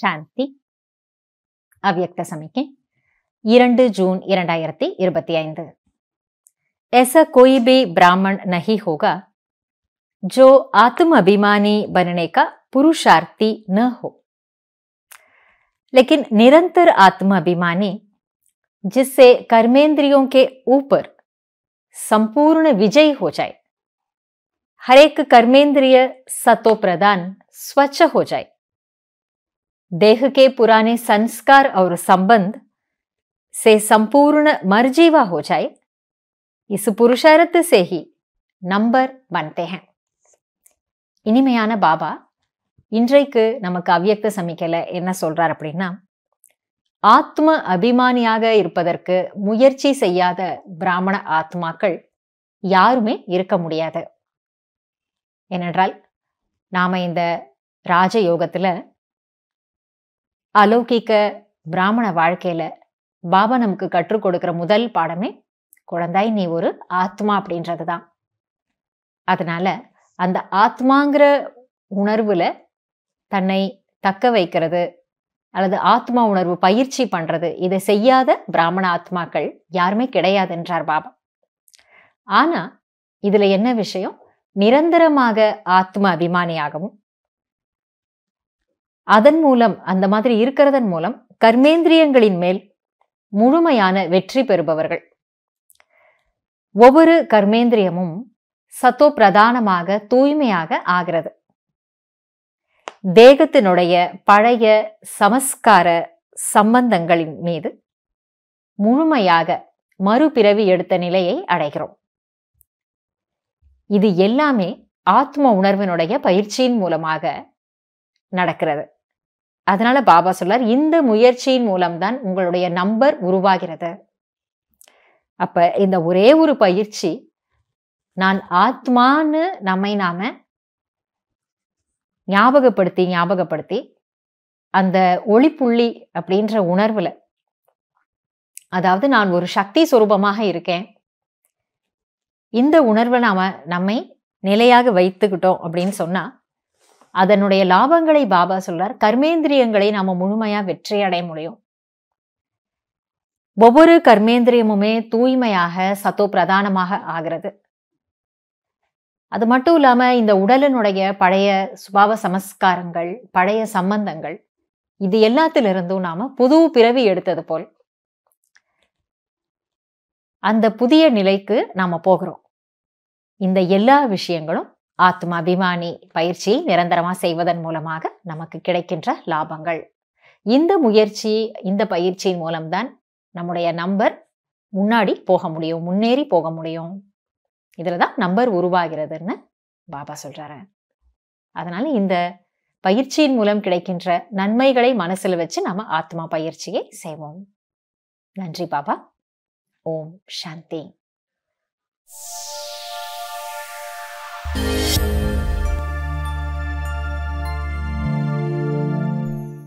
शांति। अव्यक्त समिके 2 जून 2025। ऐसा कोई भी ब्राह्मण नहीं होगा जो आत्म अभिमानी बनने का पुरुषार्थी न हो, लेकिन निरंतर आत्म अभिमानी जिससे कर्मेंद्रियों के ऊपर संपूर्ण विजय हो जाए, हर एक कर्मेंद्रिय सतो प्रदान स्वच्छ हो जाए, देह के पुराने संस्कार और संबंध से संपूर्ण मर्जीवा हो जाए, इस पुरुषार्थ से ही नंबर बनते हैं. இனிமையான பாபா இன்றைக்கு நமக்கு அவ்யக்த சமிக்கையில என்ன சொல்றார் அப்படின்னா, ஆத்ம அபிமானியாக இருப்பதற்கு முயற்சி செய்யாத பிராமண ஆத்மாக்கள் யாருமே இருக்க முடியாது. ஏனென்றால் நாம இந்த ராஜயோகத்துல அலௌகிக பிராமண வாழ்க்கையில பாபா நமக்கு கற்றுக் கொடுக்கிற முதல் பாடமே குழந்தாய் நீ ஒரு ஆத்மா அப்படின்றது தான். அதனால அந்த ஆத்மாங்கிற உணர்வுல தன்னை தக்க வைக்கிறது அல்லது ஆத்மா உணர்வு பயிற்சி பண்றது, இதை செய்யாத பிராமண ஆத்மாக்கள் யாருமே கிடையாது என்றார் பாபா. ஆனா இதுல என்ன விஷயம், நிரந்தரமாக ஆத்ம அபிமானியாகவும் அதன் மூலம் அந்த மாதிரி இருக்கிறதன் மூலம் கர்மேந்திரியங்களின் மேல் முழுமையான வெற்றி பெறுபவர்கள். ஒவ்வொரு கர்மேந்திரியமும் சத்தோ பிரதானமாக தூய்மையாக ஆகிறது. தேகத்தினுடைய பழைய சமஸ்கார சம்பந்தங்களின் மீது முழுமையாக மறுபிறவி எடுத்த நிலையை அடைகிறோம். இது எல்லாமே ஆத்ம உணர்வினுடைய பயிற்சியின் மூலமாக நடக்கிறது. அதனால பாபா சொல்றார், இந்த முயற்சியின் மூலம்தான் உங்களுடைய நம்பர் உருவாகிறது. அப்ப இந்த ஒரே ஒரு பயிற்சி, நான் ஆத்மான்னு நம்மை நாம ஞாபகப்படுத்தி அந்த ஒளிப்புள்ளி அப்படின்ற உணர்வுல, அதாவது நான் ஒரு சக்தி சொரூபமாக இருக்கேன், இந்த உணர்வை நாம நம்மை நிலையாக வைத்துக்கிட்டோம் அப்படின்னு சொன்னா அதனுடைய லாபங்களை பாபா சொல்றார், கர்மேந்திரியங்களை நாம முழுமையா வெற்றி அடைய முடியும். ஒவ்வொரு கர்மேந்திரியமுமே தூய்மையாக சத்தோ பிரதானமாக ஆகிறது. அது மட்டும் இல்லாம இந்த உடலினுடைய பழைய சுபாவ சமஸ்காரங்கள், பழைய சம்பந்தங்கள், இது எல்லாத்திலிருந்தும் நாம புது பிறவி எடுத்தது போல் அந்த புதிய நிலைக்கு நாம போகிறோம். இந்த எல்லா விஷயங்களும் ஆத்ம அபிமானி பயிற்சியை நிரந்தரமா செய்வதன் மூலமாக நமக்கு கிடைக்கின்ற லாபங்கள். இந்த முயற்சி, இந்த பயிற்சியின் மூலம்தான் நம்முடைய நம்பர் முன்னாடி போக முடியும், முன்னேறி போக முடியும். இதுலதான் நம்பர் உருவாகிறதுன்னு பாபா சொல்றாரு. அதனால இந்த பயிற்சியின் மூலம் கிடைக்கின்ற நன்மைகளை மனசுல வச்சு நம்ம ஆத்மா பயிற்சியை செய்வோம். நன்றி பாபா. ஓம் சாந்தி.